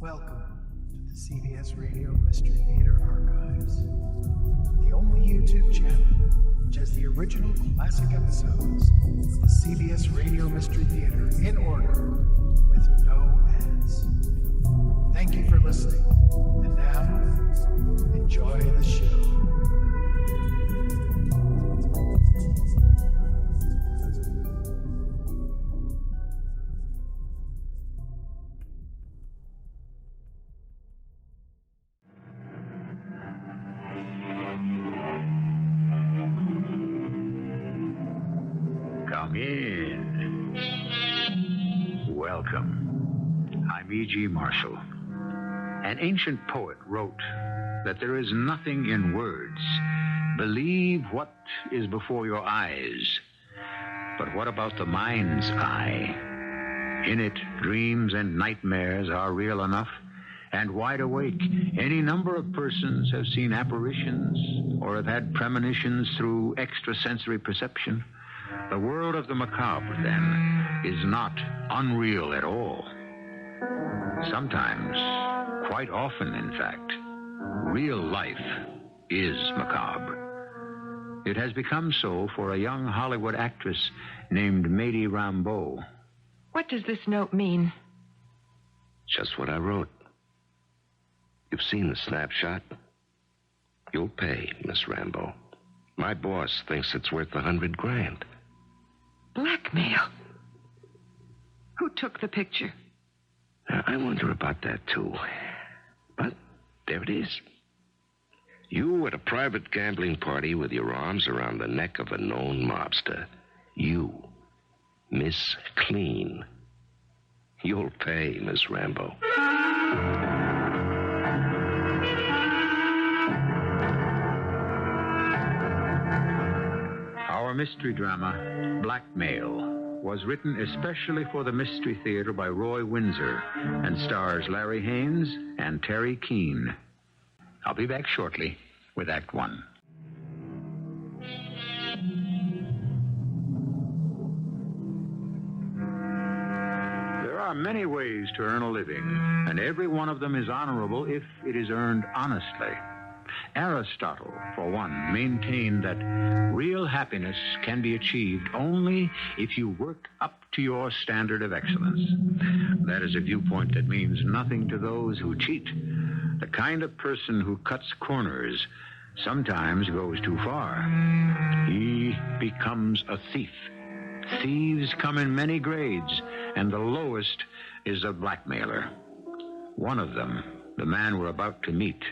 Welcome to the CBS Radio Mystery Theater Archives, the only YouTube channel which has the original classic episodes of the CBS Radio Mystery Theater in order with no ads. Thank you for listening, and now, enjoy the show. Come in. Welcome. I'm E.G. Marshall. An ancient poet wrote that there is nothing in words. Believe what is before your eyes. But what about the mind's eye? In it, dreams and nightmares are real enough and wide awake. Any number of persons have seen apparitions or have had premonitions through extrasensory perception. The world of the macabre, then, is not unreal at all. Sometimes, quite often, in fact, real life is macabre. It has become so for a young Hollywood actress named Mady Rambeau. What does this note mean? Just what I wrote. You've seen the snapshot. You'll pay, Miss Rambeau. My boss thinks it's worth $100,000. Blackmail. Who took the picture? I wonder about that, too. But there it is. You at a private gambling party with your arms around the neck of a known mobster. You, Miss Clean. You'll pay, Miss Rambeau. Our mystery drama, Blackmail, was written especially for the Mystery Theater by Roy Windsor and stars Larry Haines and Teri Keane. I'll be back shortly with Act One. There are many ways to earn a living, and every one of them is honorable if it is earned honestly. Aristotle, for one, maintained that real happiness can be achieved only if you work up to your standard of excellence. That is a viewpoint that means nothing to those who cheat. The kind of person who cuts corners sometimes goes too far. He becomes a thief. Thieves come in many grades, and the lowest is a blackmailer. One of them, the man we're about to meet,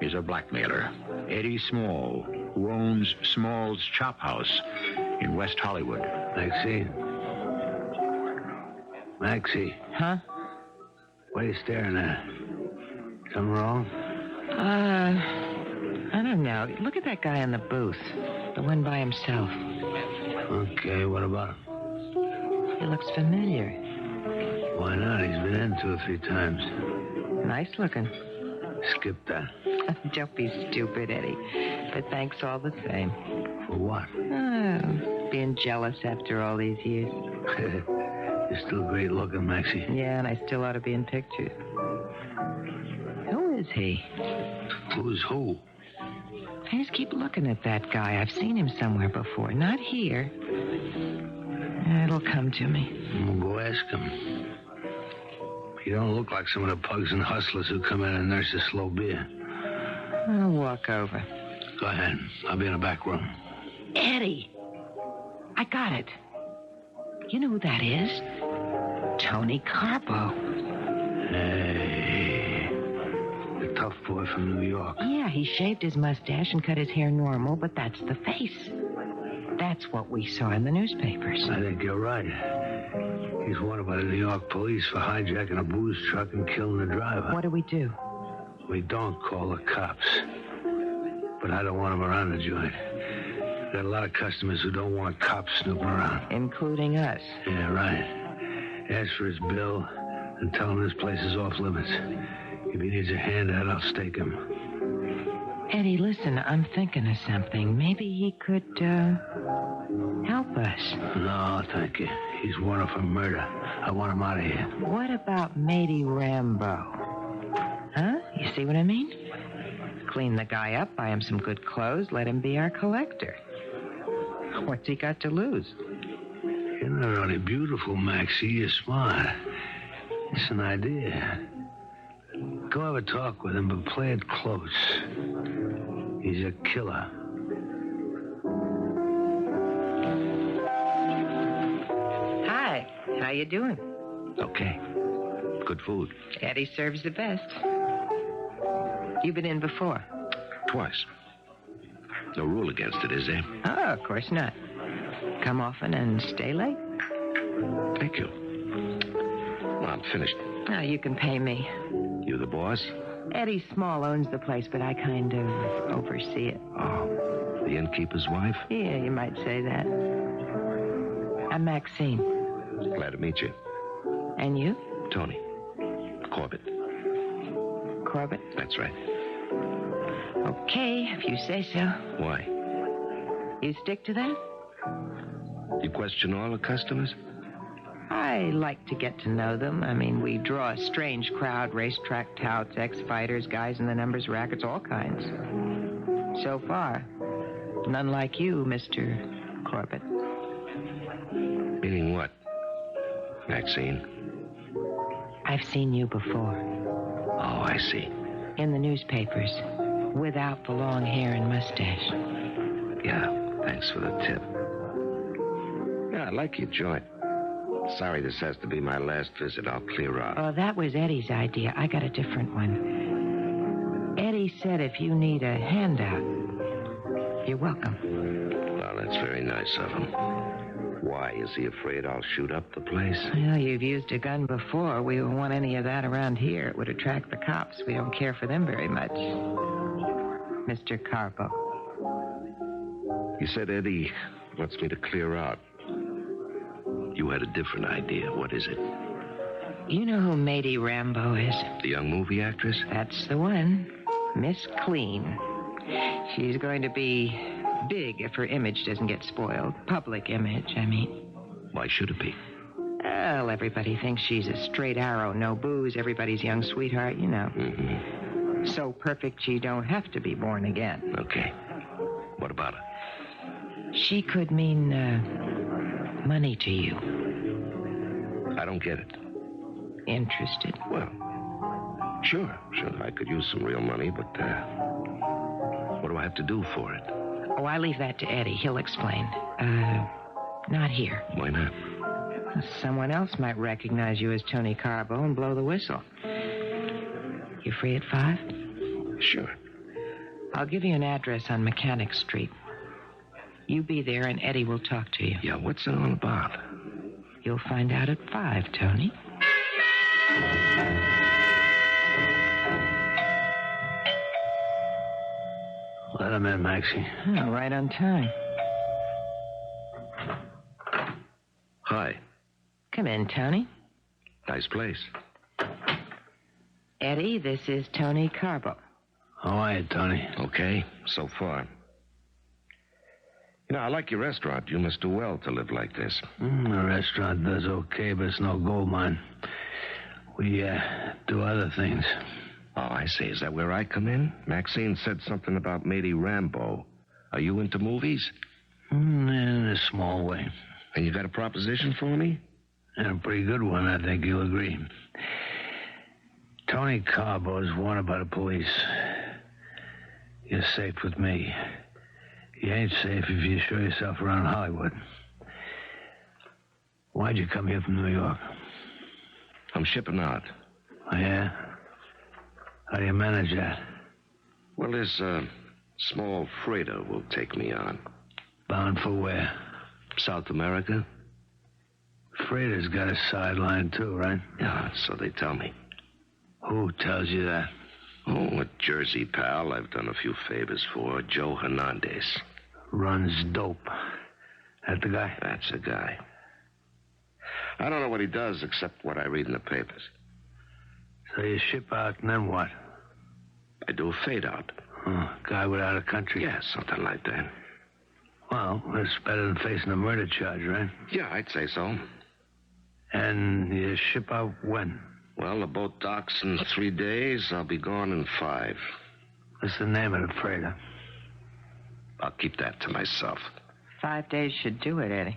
is a blackmailer, Eddie Small, who owns Small's Chop House in West Hollywood. Maxie. Huh? What are you staring at? Something wrong? I don't know. Look at that guy in the booth. The one by himself. Okay, what about him? He looks familiar. Why not? He's been in 2 or 3 times. Nice looking. Skip that. Don't be stupid, Eddie. But thanks all the same. For what? Oh, being jealous after all these years. You're still great looking, Maxie. Yeah, and I still ought to be in pictures. Who is he? Who's who? I just keep looking at that guy. I've seen him somewhere before. Not here. It'll come to me. We'll go ask him. You don't look like some of the pugs and hustlers who come in and nurse a slow beer. I'll walk over. Go ahead. I'll be in the back room. Eddie! I got it. You know who that is? Tony Carbo. Hey. The tough boy from New York. Yeah, he shaved his mustache and cut his hair normal, but that's the face. That's what we saw in the newspapers. I think you're right. He's wanted by the New York police for hijacking a booze truck and killing the driver. What do we do? We don't call the cops. But I don't want him around the joint. Got a lot of customers who don't want cops snooping around. Including us. Yeah, right. Ask for his bill and tell him this place is off limits. If he needs a hand out, I'll stake him. Eddie, listen, I'm thinking of something. Maybe he could, help us. No, thank you. He's wanted for murder. I want him out of here. What about Mady Rambeau? See what I mean? Clean the guy up, buy him some good clothes, let him be our collector. What's he got to lose? You're not only beautiful, Maxie, you're smart. It's an idea. Go have a talk with him, but play it close. He's a killer. Hi, how you doing? Okay. Good food. Eddie serves the best. You've been in before? Twice. No rule against it, is there? Oh, of course not. Come often and stay late? Thank you. Well, I'm finished. Oh, you can pay me. You the boss? Eddie Small owns the place, but I kind of oversee it. Oh, the innkeeper's wife? Yeah, you might say that. I'm Maxine. Glad to meet you. And you? Tony. Corbett. Corbett? That's right. Okay, if you say so. Why? You stick to that? You question all the customers? I like to get to know them. I mean, we draw a strange crowd, racetrack touts, ex-fighters, guys in the numbers, rackets, all kinds. So far, none like you, Mr. Corbett. Meaning what, Maxine? I've seen you before. Oh, I see. In the newspapers, without the long hair and mustache. Yeah, thanks for the tip. Yeah, I like your joint. Sorry this has to be my last visit. I'll clear out. Oh, that was Eddie's idea. I got a different one. Eddie said if you need a handout, you're welcome. Well, that's very nice of him. Why? Is he afraid I'll shoot up the place? Well, you've used a gun before. We don't want any of that around here. It would attract the cops. We don't care for them very much. Mr. Carbo. You said Eddie wants me to clear out. You had a different idea. What is it? You know who Matey Rambo is? The young movie actress? That's the one. Miss Clean. She's going to be big if her image doesn't get spoiled. Public image, I mean. Why should it be? Well, everybody thinks she's a straight arrow, no booze, everybody's young sweetheart, you know. Mm-hmm. So perfect she don't have to be born again. Okay. What about her? She could mean, money to you. I don't get it. Interested? Well, sure. I could use some real money, but, what do I have to do for it? Oh, I leave that to Eddie. He'll explain. Not here. Why not? Someone else might recognize you as Tony Carbo and blow the whistle. You free at 5? Sure. I'll give you an address on Mechanic Street. You be there and Eddie will talk to you. Yeah, what's it all about? You'll find out at 5, Tony. Let him in, Maxie. Oh, right on time. Hi. Come in, Tony. Nice place. Eddie, this is Tony Carbo. How are you, Tony? Okay, so far. You know, I like your restaurant. You must do well to live like this. The restaurant does okay, but it's no gold mine. We, do other things. Oh, I see. Is that where I come in? Maxine said something about Matey Rambo. Are you into movies? In a small way. And you got a proposition for me? And a pretty good one, I think you'll agree. Tony Carbo is wanted by the police. You're safe with me. You ain't safe if you show yourself around Hollywood. Why'd you come here from New York? I'm shipping out. Oh, yeah? How do you manage that? Well, this, small freighter will take me on. Bound for where? South America? Freighter's got a sideline, too, right? Yeah, so they tell me. Who tells you that? Oh, a Jersey pal I've done a few favors for, Joe Hernandez. Runs dope. That the guy? That's the guy. I don't know what he does except what I read in the papers. So you ship out and then what? I do a fade out. Guy without a country? Yeah, something like that. Well, that's better than facing a murder charge, right? Yeah, I'd say so. And you ship out when? Well, the boat docks in 3 days. I'll be gone in 5. What's the name of the freighter? I'll keep that to myself. 5 days should do it, Eddie.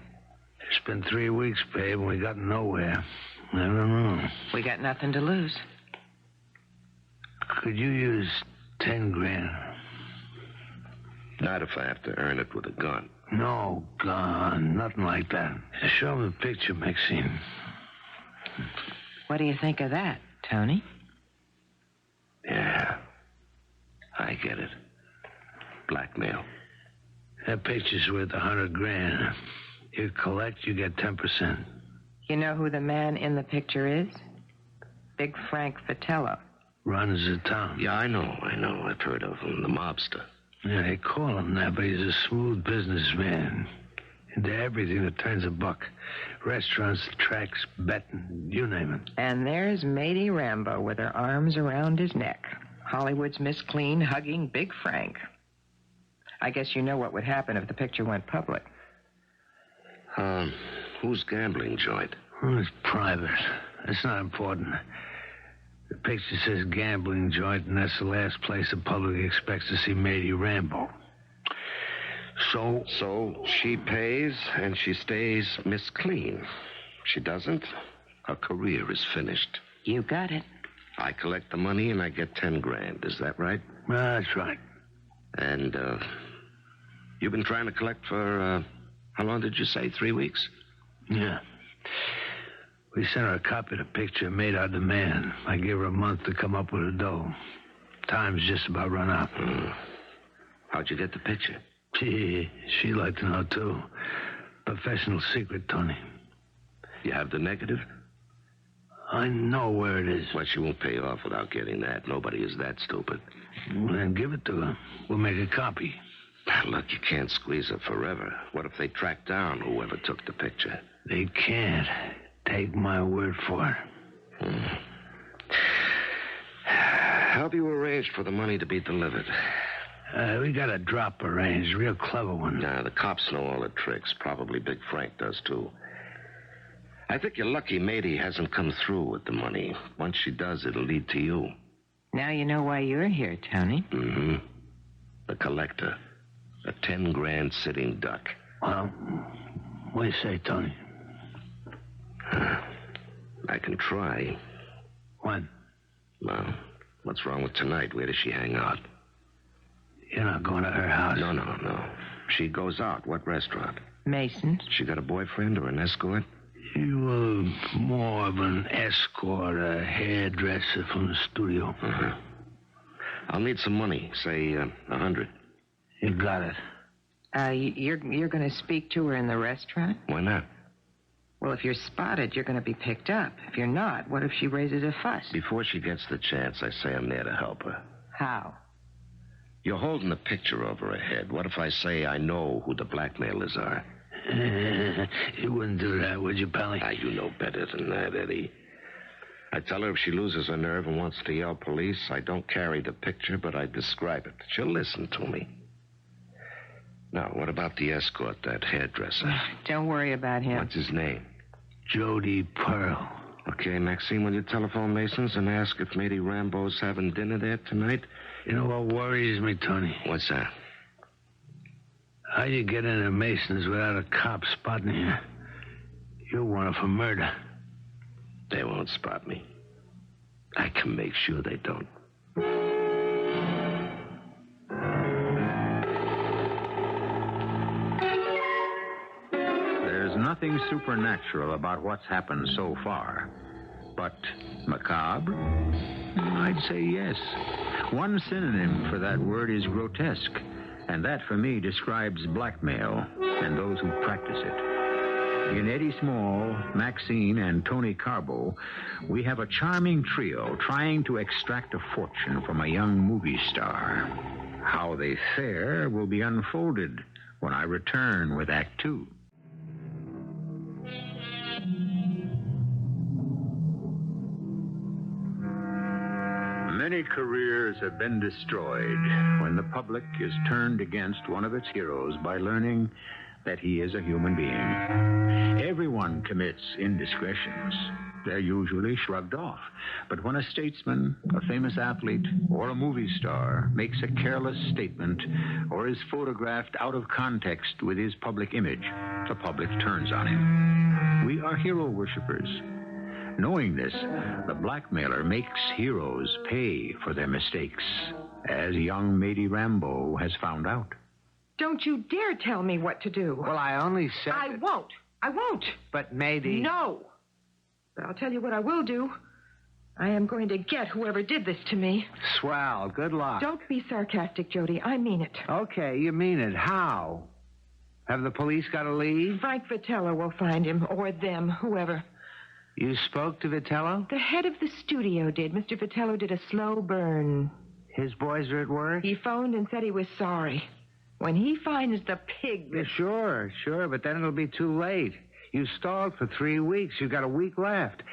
It's been 3 weeks, babe, and we got nowhere. I don't know. We got nothing to lose. Could you use 10 grand? Not if I have to earn it with a gun. No gun, nothing like that. Show him the picture, Maxine. What do you think of that, Tony? Yeah, I get it. Blackmail. That picture's worth 100 grand. You collect, you get 10%. You know who the man in the picture is? Big Frank Vitello. Runs the town. Yeah, I know. I've heard of him, the mobster. Yeah, they call him that, but he's a smooth businessman. Into everything that turns a buck. Restaurants, tracks, betting, you name it. And there's Matey Rambo with her arms around his neck. Hollywood's Miss Clean hugging Big Frank. I guess you know what would happen if the picture went public. Whose gambling joint? Well, it's private. It's not important. The picture says gambling joint, and that's the last place the public expects to see Matey Rambo. So she pays, and she stays Miss Clean. She doesn't, her career is finished. You got it. I collect the money, and I get 10 grand. Is that right? That's right. And, you've been trying to collect for, how long did you say? 3 weeks? Yeah. We sent her a copy of the picture and made our demand. I gave her a month to come up with the dough. Time's just about run out. How'd you get the picture? She'd like to know, too. Professional secret, Tony. You have the negative? I know where it is. Well, she won't pay off without getting that. Nobody is that stupid. Well, then give it to her. We'll make a copy. Look, you can't squeeze her forever. What if they track down whoever took the picture? They can't. Take my word for it. How have you arranged for the money to be delivered? We got a drop arranged, real clever one. Nah, the cops know all the tricks. Probably Big Frank does, too. I think you're lucky Matey hasn't come through with the money. Once she does, it'll lead to you. Now you know why you're here, Tony. Mm-hmm. The collector. A 10 grand sitting duck. Well, what do you say, Tony? I can try. When? Well, what's wrong with tonight? Where does she hang out? You're not going to her house? No. She goes out. What restaurant? Mason's. She got a boyfriend or an escort? You more of an escort, a hairdresser from the studio. Uh-huh. I'll need some money. Say, 100. You got it. You're going to speak to her in the restaurant? Why not? Well, if you're spotted, you're going to be picked up. If you're not, what if she raises a fuss? Before she gets the chance, I say I'm there to help her. How? You're holding the picture over her head. What if I say I know who the blackmailers are? You wouldn't do that, would you, Pally? You know better than that, Eddie. I tell her if she loses her nerve and wants to yell police, I don't carry the picture, but I describe it. She'll listen to me. Now, what about the escort, that hairdresser? Don't worry about him. What's his name? Jody Pearl. Okay, Maxine, will you telephone Mason's and ask if Matey Rambo's having dinner there tonight? You know what worries me, Tony? What's that? How you get into Mason's without a cop spotting you? You're wanted for murder. They won't spot me. I can make sure they don't. There's nothing supernatural about what's happened so far. But macabre? I'd say yes. One synonym for that word is grotesque. And that, for me, describes blackmail and those who practice it. In Eddie Small, Maxine, and Tony Carbo, we have a charming trio trying to extract a fortune from a young movie star. How they fare will be unfolded when I return with Act Two. Many careers have been destroyed when the public is turned against one of its heroes by learning that he is a human being. Everyone commits indiscretions. They're usually shrugged off. But when a statesman, a famous athlete, or a movie star makes a careless statement or is photographed out of context with his public image, the public turns on him. We are hero worshippers. Knowing this, the blackmailer makes heroes pay for their mistakes, as young Mady Rambo has found out. Don't you dare tell me what to do. Well, I only said I that- won't. I won't. But Mady... No. But I'll tell you what I will do. I am going to get whoever did this to me. Swell. Good luck. Don't be sarcastic, Jody. I mean it. Okay, you mean it. How? Have the police got a lead? Frank Vitello will find him, or them, whoever. You spoke to Vitello? The head of the studio did. Mr. Vitello did a slow burn. His boys are at work? He phoned and said he was sorry. When he finds the pig that... Sure, but then it'll be too late. You stalled for 3 weeks. You've got a week left.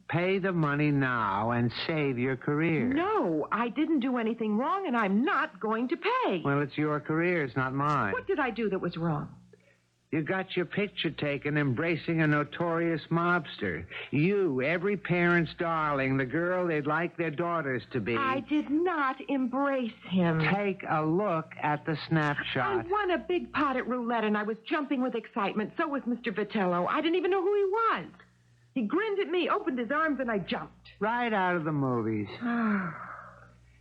Pay the money now and save your career. No, I didn't do anything wrong, and I'm not going to pay. Well, it's your career. It's not mine. What did I do that was wrong? You got your picture taken embracing a notorious mobster. You, every parent's darling, the girl they'd like their daughters to be. I did not embrace him. Take a look at the I snapshot. won a big pot at roulette, and I was jumping with excitement. So was Mr. Vitello. I didn't even know who he was. He grinned at me, opened his arms, and I jumped. Right out of the movies.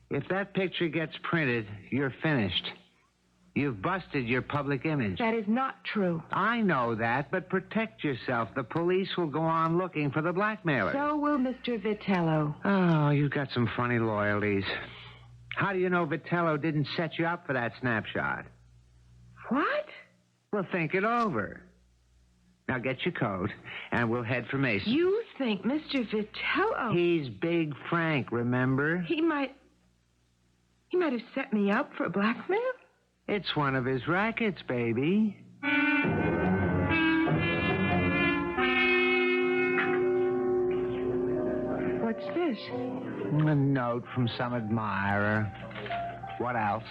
If that picture gets printed, you're finished. You've busted your public image. That is not true. I know that, but protect yourself. The police will go on looking for the blackmailer. So will Mr. Vitello. Oh, you've got some funny loyalties. How do you know Vitello didn't set you up for that snapshot? What? Well, think it over. Now get your coat, and we'll head for Mason. You think Mr. Vitello... He's Big Frank, remember? He might have set me up for blackmail? It's one of his rackets, baby. What's this? A note from some admirer. What else?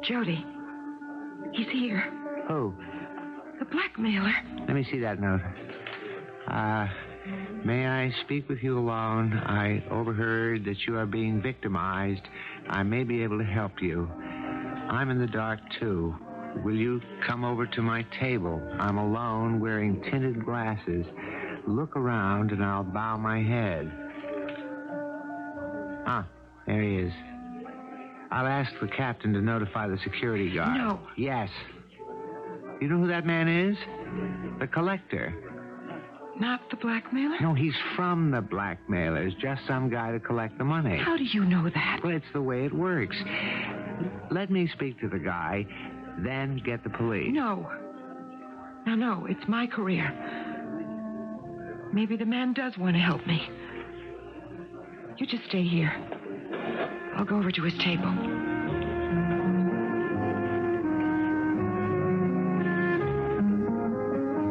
Jody. He's here. Who? The blackmailer. Let me see that note. May I speak with you alone? I overheard that you are being victimized. I may be able to help you. I'm in the dark, too. Will you come over to my table? I'm alone, wearing tinted glasses. Look around, and I'll bow my head. Ah, there he is. I'll ask the captain to notify the security guard. No. Yes. You know who that man is? The collector. Not the blackmailer? No, he's from the blackmailers. Just some guy to collect the money. How do you know that? Well, it's the way it works. Let me speak to the guy, then get the police. No. No, it's my career. Maybe the man does want to help me. You just stay here. I'll go over to his table.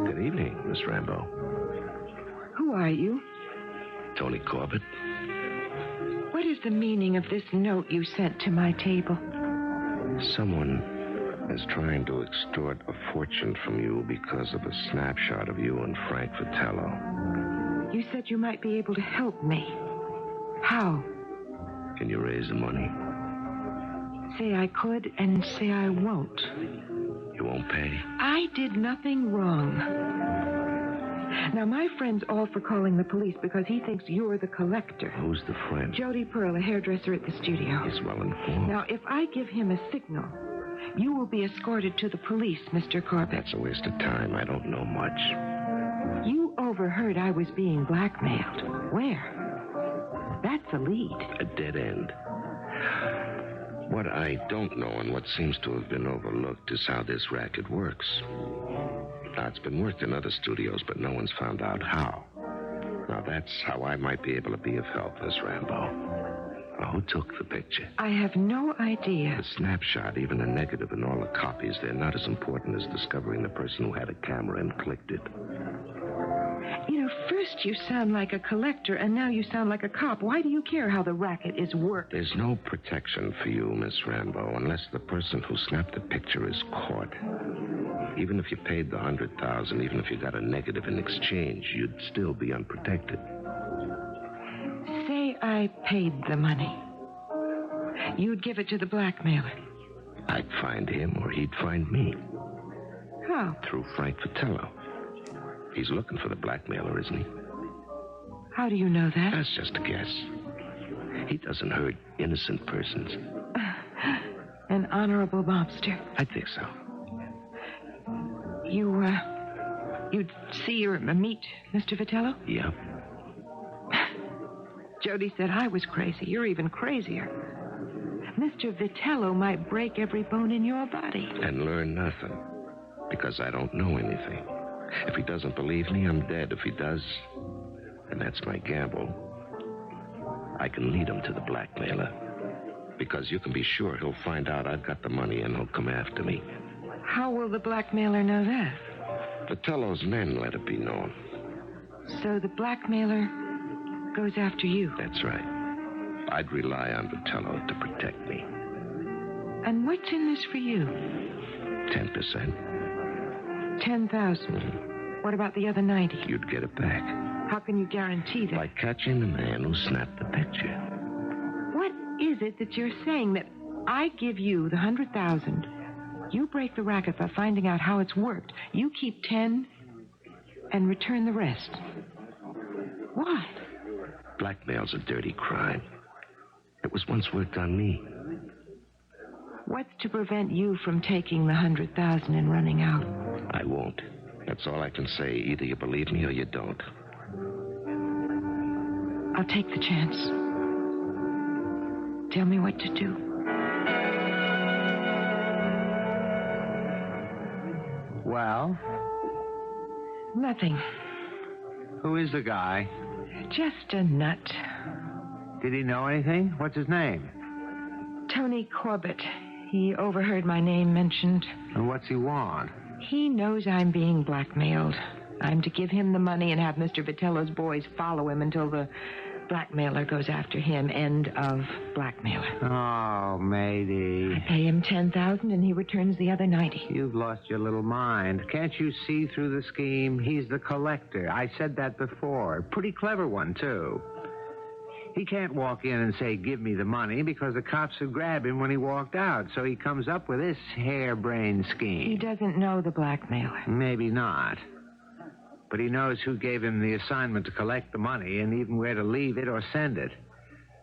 Good evening, Miss Rambo. Who are you? Tony Corbett. What is the meaning of this note you sent to my table? Someone is trying to extort a fortune from you because of a snapshot of you and Frank Vitello. You said you might be able to help me. How? Can you raise the money? Say I could and say I won't. You won't pay? I did nothing wrong. Now, my friend's all for calling the police because he thinks you're the collector. Who's the friend? Jody Pearl, a hairdresser at the studio. He's well informed. Now, if I give him a signal, you will be escorted to the police, Mr. Corbett. That's a waste of time. I don't know much. You overheard I was being blackmailed. Where? That's a lead. A dead end. What I don't know and what seems to have been overlooked is how this racket works. Now, it's been worked in other studios, but no one's found out how. Now, that's how I might be able to be of help, Miss Rambo. Now, who took the picture? I have no idea. The snapshot, even a negative, and all the copies, they're not as important as discovering the person who had a camera and clicked it. You know, first you sound like a collector, and now you sound like a cop. Why do you care how the racket is worked? There's no protection for you, Miss Rambo, unless the person who snapped the picture is caught. Even if you paid the $100,000, even if you got a negative in exchange, you'd still be unprotected. Say I paid the money. You'd give it to the blackmailer. I'd find him or he'd find me. How? Through Frank Vitello. He's looking for the blackmailer, isn't he? How do you know that? That's just a guess. He doesn't hurt innocent persons. An honorable mobster. I think so. You'd see or meet Mr. Vitello? Yeah. Jody said I was crazy. You're even crazier. Mr. Vitello might break every bone in your body. And learn nothing. Because I don't know anything. If he doesn't believe me, I'm dead. If he does, and that's my gamble, I can lead him to the blackmailer. Because you can be sure he'll find out I've got the money and he'll come after me. How will the blackmailer know that? Vitello's men let it be known. So the blackmailer goes after you? That's right. I'd rely on Vitello to protect me. And what's in this for you? 10%. 10,000. What about the other 90? You'd get it back. How can you guarantee that? By catching the man who snapped the picture. What is it that you're saying? That I give you the 100,000, you break the racket by finding out how it's worked, you keep 10 and return the rest. Why? Blackmail's a dirty crime. It was once worked on me. What's to prevent you from taking the 100,000 and running out? I won't. That's all I can say. Either you believe me or you don't. I'll take the chance. Tell me what to do. Well? Nothing. Who is the guy? Just a nut. Did he know anything? What's his name? Tony Corbett. He overheard my name mentioned. And what's he want? He knows I'm being blackmailed. I'm to give him the money and have Mr. Vitello's boys follow him until the blackmailer goes after him. End of blackmailer. Oh, matey. I pay him 10,000 and he returns the other 90. You've lost your little mind. Can't you see through the scheme? He's the collector. I said that before. Pretty clever one, too. He can't walk in and say, give me the money, because the cops would grab him when he walked out. So he comes up with this harebrained scheme. He doesn't know the blackmailer. Maybe not. But he knows who gave him the assignment to collect the money and even where to leave it or send it.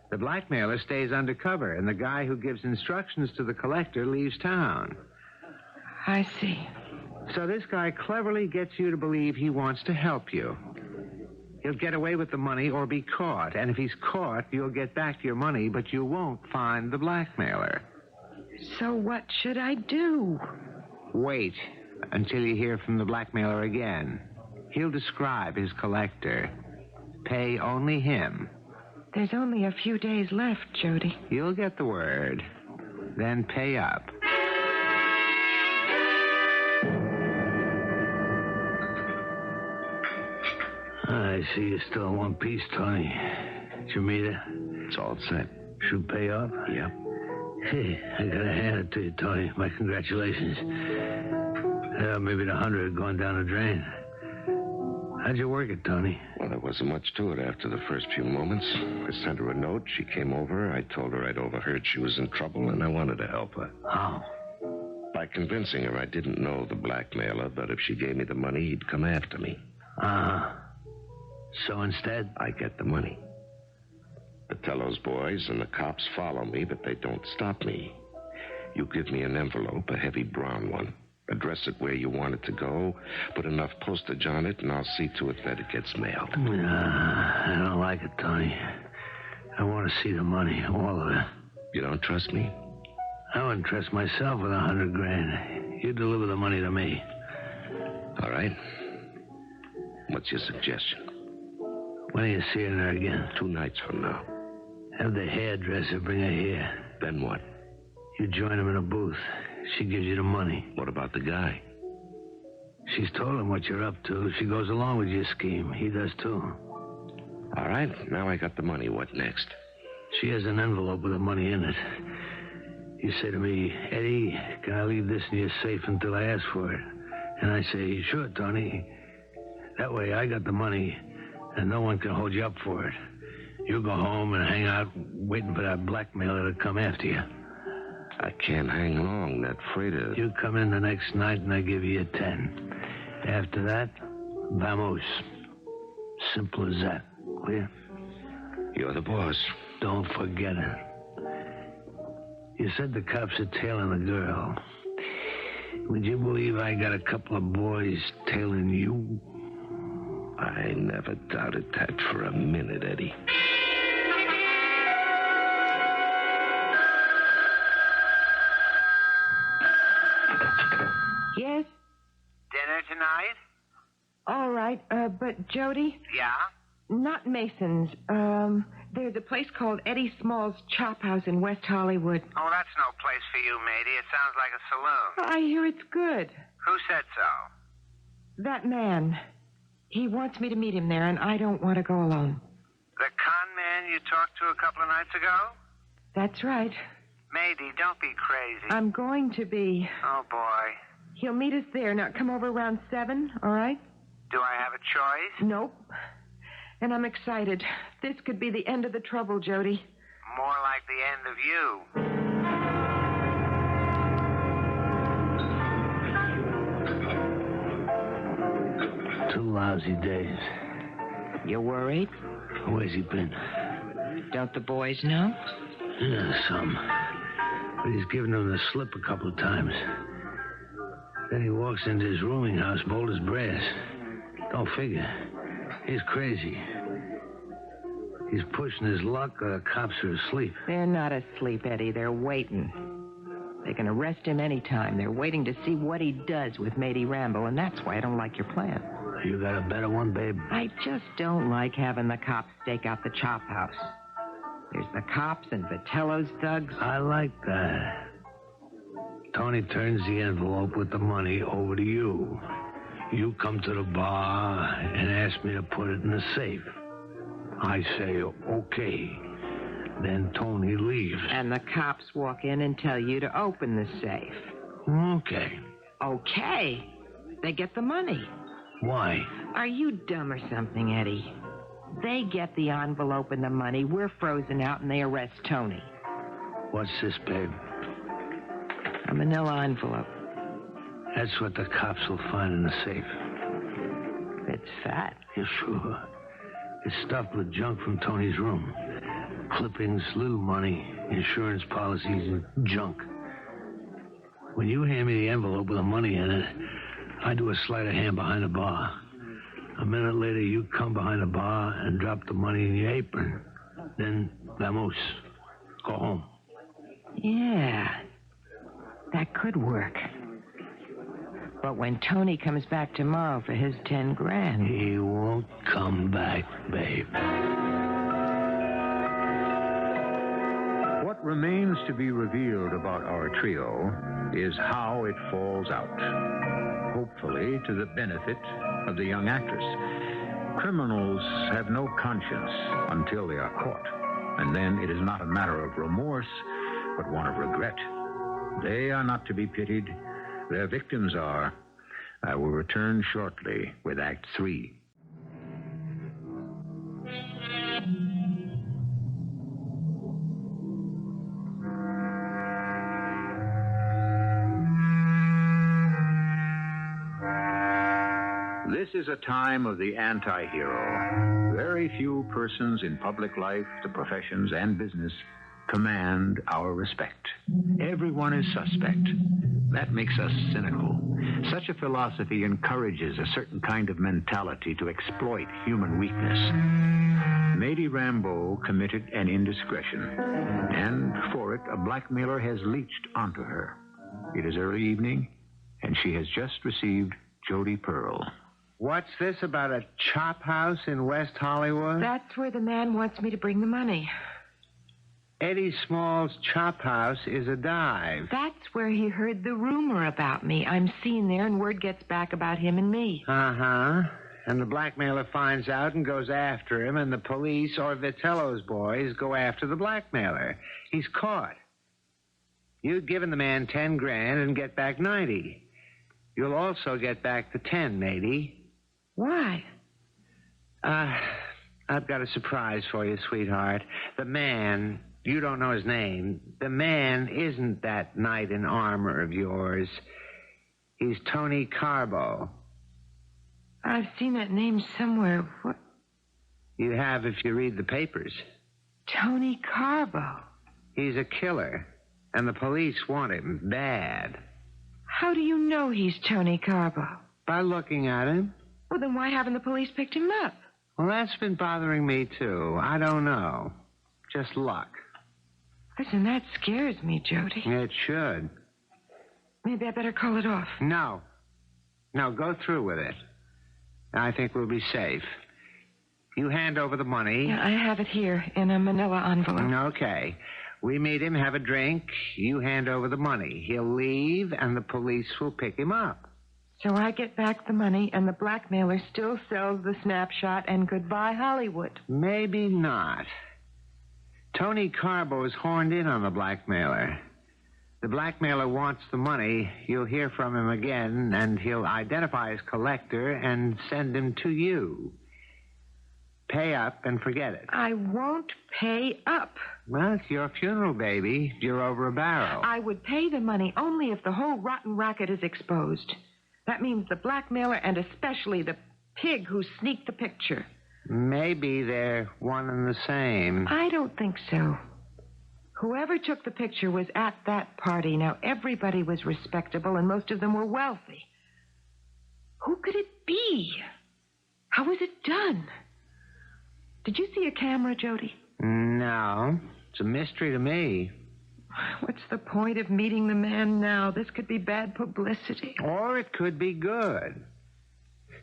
The blackmailer stays undercover, and the guy who gives instructions to the collector leaves town. I see. So this guy cleverly gets you to believe he wants to help you. He'll get away with the money or be caught. And if he's caught, you'll get back your money, but you won't find the blackmailer. So what should I do? Wait until you hear from the blackmailer again. He'll describe his collector. Pay only him. There's only a few days left, Jody. You'll get the word. Then pay up. I see you still in one piece, Tony. Did you meet her? It's all set. Should pay off? Yep. Hey, I gotta hand it to you, Tony. My congratulations. Maybe the 100 going down the drain. How'd you work it, Tony? Well, there wasn't much to it after the first few moments. I sent her a note. She came over. I told her I'd overheard she was in trouble, and I wanted to help her. How? By convincing her I didn't know the blackmailer, but if she gave me the money, he'd come after me. So instead? I get the money. Vitello's boys and the cops follow me, but they don't stop me. You give me an envelope, a heavy brown one. Address it where you want it to go. Put enough postage on it, and I'll see to it that it gets mailed. I don't like it, Tony. I want to see the money, all of it. You don't trust me? I wouldn't trust myself with 100 grand. You deliver the money to me. All right. What's your suggestion? When are you seeing her again? 2 nights from now. Have the hairdresser bring her here. Then what? You join him in a booth. She gives you the money. What about the guy? She's told him what you're up to. She goes along with your scheme. He does, too. All right, now I got the money. What next? She has an envelope with the money in it. You say to me, Eddie, can I leave this in your safe until I ask for it? And I say, sure, Tony. That way I got the money, and no one can hold you up for it. You go home and hang out waiting for that blackmailer to come after you. I can't hang long. That freighter... You come in the next night, and I give you a 10. After that, vamos. Simple as that. Clear? You're the boss. Don't forget it. You said the cops are tailing the girl. Would you believe I got a couple of boys tailing you? I never doubted that for a minute, Eddie. Yes? Dinner tonight? All right, but Jody, Yeah? not Mason's. There's a place called Eddie Small's Chop House in West Hollywood. Oh, that's no place for you, matey. It sounds like a saloon. I hear it's good. Who said so? That man. He wants me to meet him there, and I don't want to go alone. The con man you talked to a couple of nights ago? That's right. Matey, don't be crazy. I'm going to be. Oh, boy. He'll meet us there. Now, come over around 7, all right? Do I have a choice? Nope. And I'm excited. This could be the end of the trouble, Jody. More like the end of you. 2 lousy days. You worried? Where's he been? Don't the boys know? Yeah, some. But he's given them the slip a couple of times. Then he walks into his rooming house, bold as brass. Don't figure. He's crazy. He's pushing his luck, or the cops are asleep. They're not asleep, Eddie. They're waiting. They can arrest him anytime. They're waiting to see what he does with Matey Rambo, and that's why I don't like your plan. You got a better one, babe? I just don't like having the cops stake out the chop house. There's the cops and Vitello's thugs. I like that. Tony turns the envelope with the money over to you. You come to the bar and ask me to put it in the safe. I say, okay. Then Tony leaves. And the cops walk in and tell you to open the safe. Okay. Okay. They get the money. Why? Are you dumb or something, Eddie? They get the envelope and the money. We're frozen out, and they arrest Tony. What's this, babe? A manila envelope. That's what the cops will find in the safe. It's fat. Yeah, sure. It's stuffed with junk from Tony's room. Clippings, little money, insurance policies, and junk. When you hand me the envelope with the money in it, I do a sleight of hand behind the bar. A minute later, you come behind the bar and drop the money in your apron. Then, vamos. Go home. Yeah. That could work. But when Tony comes back tomorrow for his 10 grand... He won't come back, babe. What remains to be revealed about our trio is how it falls out. Hopefully to the benefit of the young actress. Criminals have no conscience until they are caught. And then it is not a matter of remorse, but one of regret. They are not to be pitied. Their victims are. I will return shortly with Act 3. This is a time of the anti-hero. Very few persons in public life, the professions, and business command our respect. Everyone is suspect. That makes us cynical. Such a philosophy encourages a certain kind of mentality to exploit human weakness. Matey Rambo committed an indiscretion, and for it, a blackmailer has leached onto her. It is early evening, and she has just received Jody Pearl. What's this about a chop house in West Hollywood? That's where the man wants me to bring the money. Eddie Small's chop house is a dive. That's where he heard the rumor about me. I'm seen there, and word gets back about him and me. Uh-huh. And the blackmailer finds out and goes after him, and the police or Vitello's boys go after the blackmailer. He's caught. You'd given the man 10 grand and get back 90. You'll also get back the 10, matey. Why? I've got a surprise for you, sweetheart. The man, you don't know his name. The man isn't that knight in armor of yours. He's Tony Carbo. I've seen that name somewhere. What? You have if you read the papers. Tony Carbo. He's a killer, and the police want him bad. How do you know he's Tony Carbo? By looking at him. Well, then why haven't the police picked him up? Well, that's been bothering me, too. I don't know. Just luck. Listen, that scares me, Jody. It should. Maybe I better call it off. No. No, go through with it. I think we'll be safe. You hand over the money. Yeah, I have it here in a manila envelope. Okay. We meet him, have a drink. You hand over the money. He'll leave, and the police will pick him up. So I get back the money, and the blackmailer still sells the snapshot, and goodbye, Hollywood. Maybe not. Tony Carbo is horned in on the blackmailer. The blackmailer wants the money. You'll hear from him again, and he'll identify his collector and send him to you. Pay up and forget it. I won't pay up. Well, it's your funeral, baby. You're over a barrel. I would pay the money only if the whole rotten racket is exposed. That means the blackmailer and especially the pig who sneaked the picture. Maybe they're one and the same. I don't think so. Whoever took the picture was at that party. Now, everybody was respectable, and most of them were wealthy. Who could it be? How was it done? Did you see a camera, Jody? No. It's a mystery to me. What's the point of meeting the man now? This could be bad publicity. Or it could be good.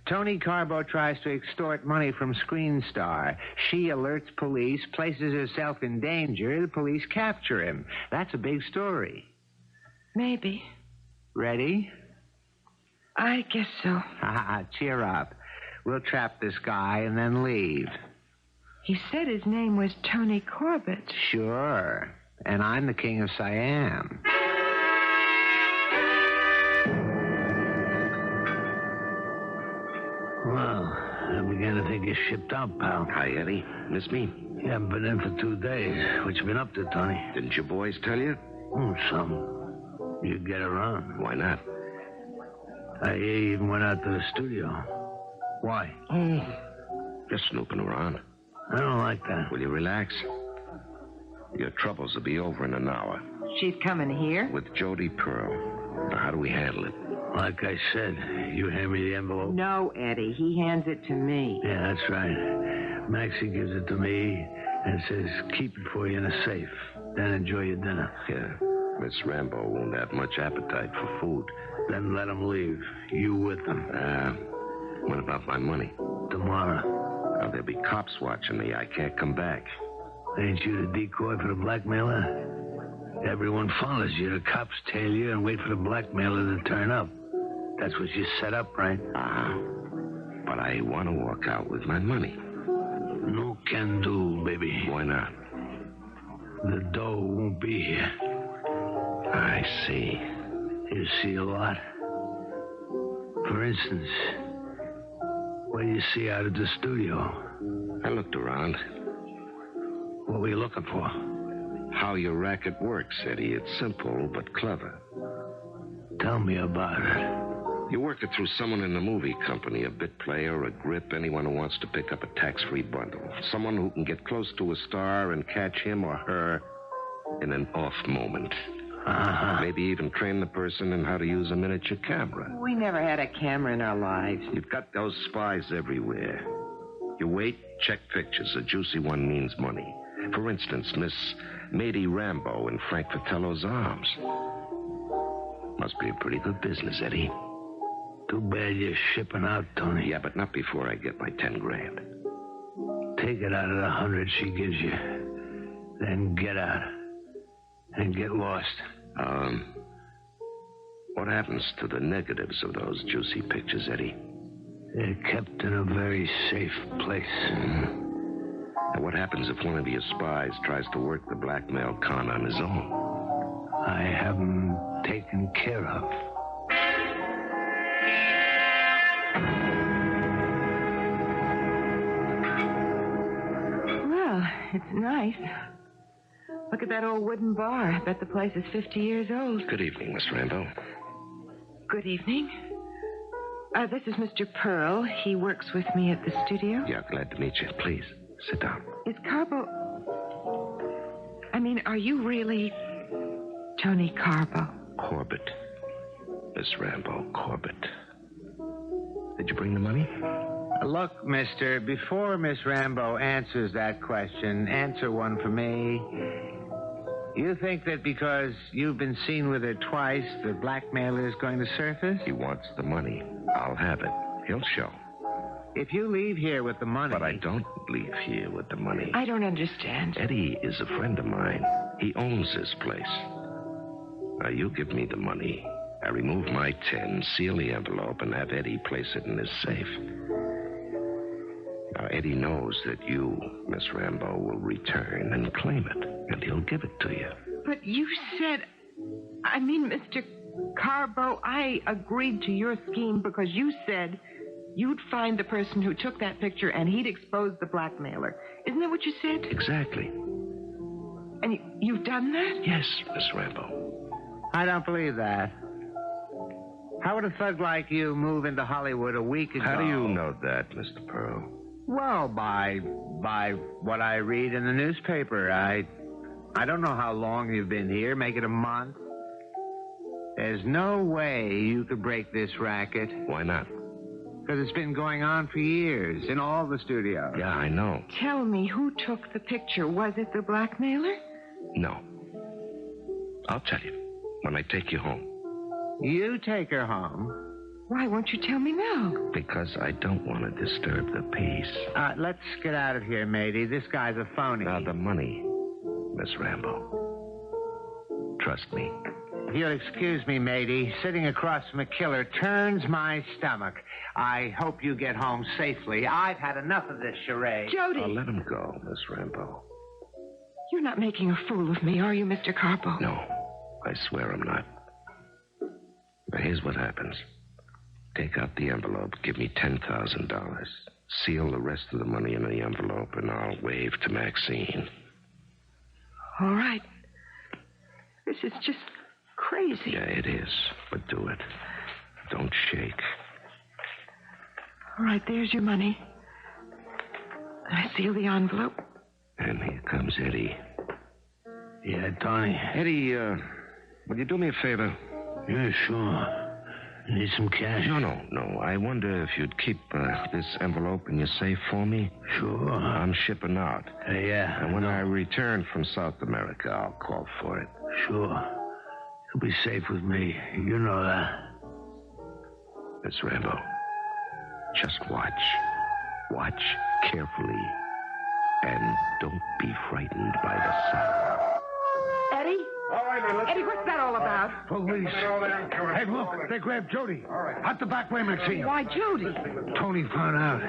Tony Carbo tries to extort money from Screen Star. She alerts police, places herself in danger. The police capture him. That's a big story. Maybe. Ready? I guess so. Cheer up. We'll trap this guy and then leave. He said his name was Tony Corbett. Sure. And I'm the king of Siam. Well, I began to think you shipped out, pal. Hi, Eddie. Miss me? You haven't been in for 2 days. What you been up to, Tony? Didn't your boys tell you? Some. You get around. Why not? I hear you even went out to the studio. Why? Just snooping around. I don't like that. Will you relax? Your troubles will be over in an hour. She's coming here? With Jody Pearl. Now, how do we handle it? Like I said, you hand me the envelope. No, Eddie. He hands it to me. Yeah, that's right. Maxie gives it to me and says, keep it for you in a safe. Then enjoy your dinner. Yeah. Miss Rambo won't have much appetite for food. Then let them leave. You with them. What about my money? Tomorrow. Now, there'll be cops watching me. I can't come back. Ain't you the decoy for the blackmailer? Everyone follows you. The cops tail you and wait for the blackmailer to turn up. That's what you set up, right? But I want to walk out with my money. No can do, baby. Why not? The dough won't be here. I see. You see a lot. For instance, what do you see out of the studio? I looked around. What were you looking for? How your racket works, Eddie. It's simple but clever. Tell me about it. You work it through someone in the movie company, a bit player, a grip, anyone who wants to pick up a tax-free bundle. Someone who can get close to a star and catch him or her in an off moment. Maybe even train the person in how to use a miniature camera. We never had a camera in our lives. You've got those spies everywhere. You wait, check pictures. A juicy one means money. For instance, Miss Mady Rambo in Frank Vitello's arms. Must be a pretty good business, Eddie. Too bad you're shipping out, Tony. Yeah, but not before I get my 10 grand. Take it out of the 100 she gives you. then get out. And get lost. What happens to the negatives of those juicy pictures, Eddie? They're kept in a very safe place. And what happens if one of your spies tries to work the blackmail con on his own? I have them taken care of. Well, it's nice. Look at that old wooden bar. I bet the place is 50 years old. Good evening, Miss Rambo. Good evening. This is Mr. Pearl. He works with me at the studio. Yeah, glad to meet you. Please, sit down. Is Carbo... are you really Tony Carbo? Corbett. Miss Rambo, Corbett. Did you bring the money? Look, mister, before Miss Rambo answers that question, answer one for me. You think that because you've been seen with her twice, the blackmailer is going to surface? He wants the money. I'll have it. He'll show. If you leave here with the money... But I don't leave here with the money. I don't understand. Eddie is a friend of mine. He owns this place. Now, you give me the money. I remove my 10, seal the envelope, and have Eddie place it in his safe. Now, Eddie knows that you, Miss Rambo, will return and claim it, and he'll give it to you. But you said... Mr. Carbo, I agreed to your scheme because you said you'd find the person who took that picture and he'd expose the blackmailer. Isn't that what you said? Exactly. And you've done that? Yes, Miss Rambo. I don't believe that. How would a thug like you move into Hollywood a week ago? How do you know that, Mr. Pearl? Well, by what I read in the newspaper. I don't know how long you've been here. Make it a month. There's no way you could break this racket. Why not? Because it's been going on for years in all the studios. Yeah, I know. Tell me, who took the picture? Was it the blackmailer? No. I'll tell you when I take you home. You take her home. Why won't you tell me now? Because I don't want to disturb the peace. Let's get out of here, matey. This guy's a phony. Now, the money, Miss Rambo. Trust me. If you'll excuse me, matey, sitting across from a killer turns my stomach. I hope you get home safely. I've had enough of this charade. Jody! I'll let him go, Miss Rambo. You're not making a fool of me, are you, Mr. Carbo? No, I swear I'm not. Now, here's what happens. Take out the envelope, give me $10,000. Seal the rest of the money in the envelope, and I'll wave to Maxine. All right. This is just crazy. Yeah, it is, but do it. Don't shake. All right, there's your money. I seal the envelope. And here comes Eddie. Yeah, Tony. Eddie, will you do me a favor? Yeah, sure. Need some cash? No. I wonder if you'd keep this envelope in your safe for me. Sure. I'm shipping out. Yeah. And when I return from South America, I'll call for it. Sure. You'll be safe with me. You know that. Miss Rambo, just watch. Watch carefully. And don't be frightened by the sound. Eddie? All right, man, Eddie, what's that all about? Police. Hey, look, they grabbed Jody. Out the back way, Maxine. Why, Jody? Tony found out.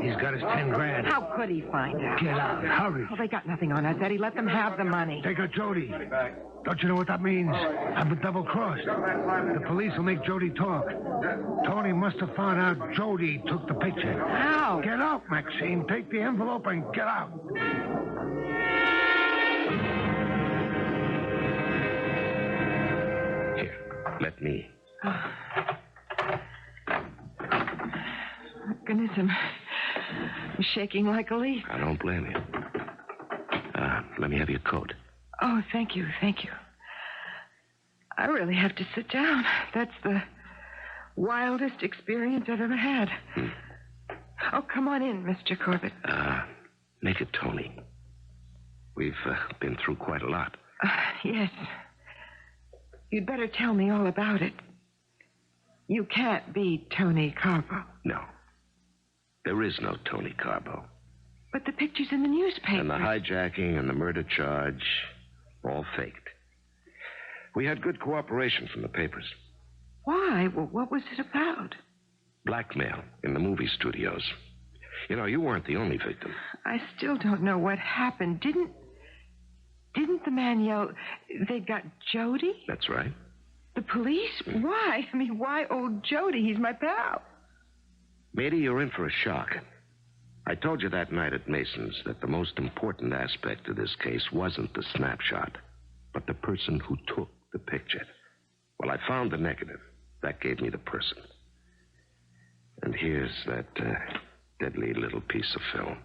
He's got his 10 grand. How could he find out? Get out. Hurry. Well, they got nothing on us, Eddie. Let them have the money. They got Jody. Don't you know what that means? I've been double-crossed. The police will make Jody talk. Tony must have found out Jody took the picture. How? Get out, Maxine. Take the envelope and get out. Here, let me. Goodness, I'm shaking like a leaf. I don't blame you. Let me have your coat. Oh, thank you. I really have to sit down. That's the wildest experience I've ever had. Oh, come on in, Mr. Corbett. Make it Tony. We've been through quite a lot. Yes. You'd better tell me all about it. You can't be Tony Carbo. No. There is no Tony Carbo. But the pictures in the newspaper. And the hijacking and the murder charge, all faked. We had good cooperation from the papers. Why? Well, what was it about? Blackmail in the movie studios. You know, you weren't the only victim. I still don't know what happened. Didn't the man yell, they got Jody? That's right. The police? Why? I mean, why old Jody? He's my pal. Matey, you're in for a shock. I told you that night at Mason's that the most important aspect of this case wasn't the snapshot, but the person who took the picture. Well, I found the negative. That gave me the person. And here's that deadly little piece of film.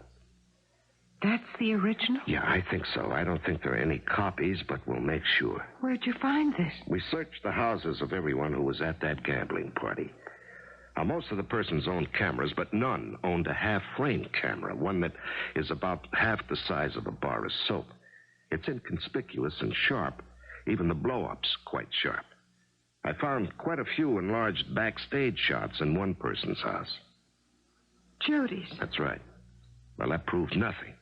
That's the original? Yeah, I think so. I don't think there are any copies, but we'll make sure. Where'd you find this? We searched the houses of everyone who was at that gambling party. Now, most of the persons owned cameras, but none owned a half-frame camera, one that is about half the size of a bar of soap. It's inconspicuous and sharp. Even the blow-up's quite sharp. I found quite a few enlarged backstage shots in one person's house. Jody's? That's right. Well, that proved nothing.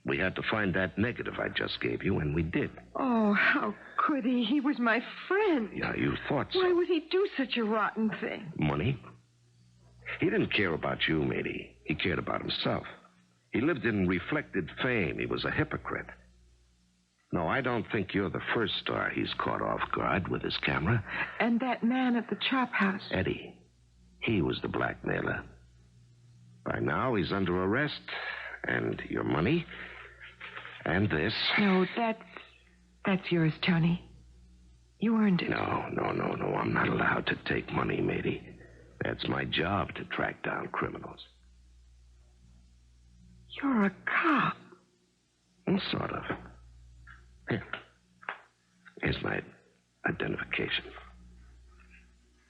We had to find that negative I just gave you, and we did. Oh, how could he? He was my friend. Yeah, you thought so. Why would he do such a rotten thing? Money? He didn't care about you, matey. He cared about himself. He lived in reflected fame. He was a hypocrite. No, I don't think you're the first star he's caught off guard with his camera. And that man at the chop house? Eddie. He was the blackmailer. By now, he's under arrest. And your money. And this. No, that's yours, Tony. You earned it. No. I'm not allowed to take money, matey. That's my job, to track down criminals. You're a cop. Well, sort of. Here. Here's my identification.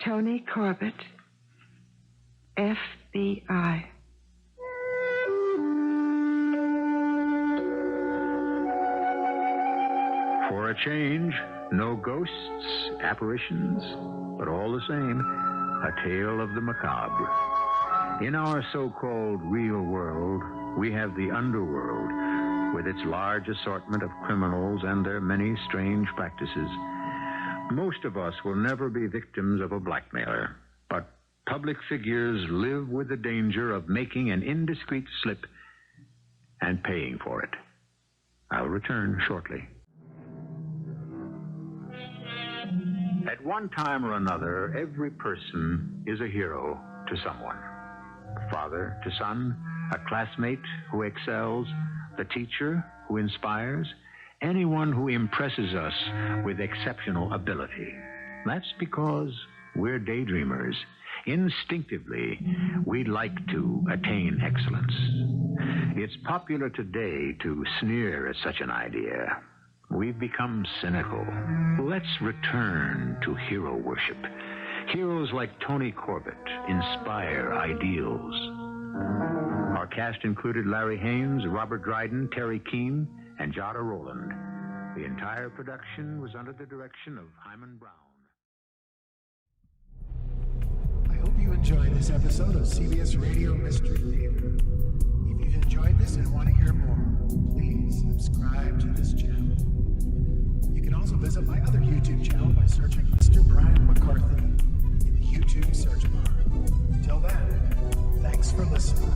Tony Corbett, FBI. For a change, no ghosts, apparitions, but all the same, a tale of the macabre. In our so-called real world, we have the underworld, with its large assortment of criminals and their many strange practices. Most of us will never be victims of a blackmailer, but public figures live with the danger of making an indiscreet slip and paying for it. I'll return shortly. At one time or another, every person is a hero to someone. Father to son, a classmate who excels, the teacher who inspires, anyone who impresses us with exceptional ability. That's because we're daydreamers. Instinctively, we'd like to attain excellence. It's popular today to sneer at such an idea. We've become cynical. Let's return to hero worship. Heroes like Tony Corbett inspire ideals. Our cast included Larry Haines, Robert Dryden, Teri Keane, and Jada Rowland. The entire production was under the direction of Hyman Brown. I hope you enjoyed this episode of CBS Radio Mystery Theater. If you've enjoyed this and want to hear more, please subscribe to this channel. You can also visit my other YouTube channel by searching Mr. Brian McCarthy in the YouTube search bar. Until then, thanks for listening.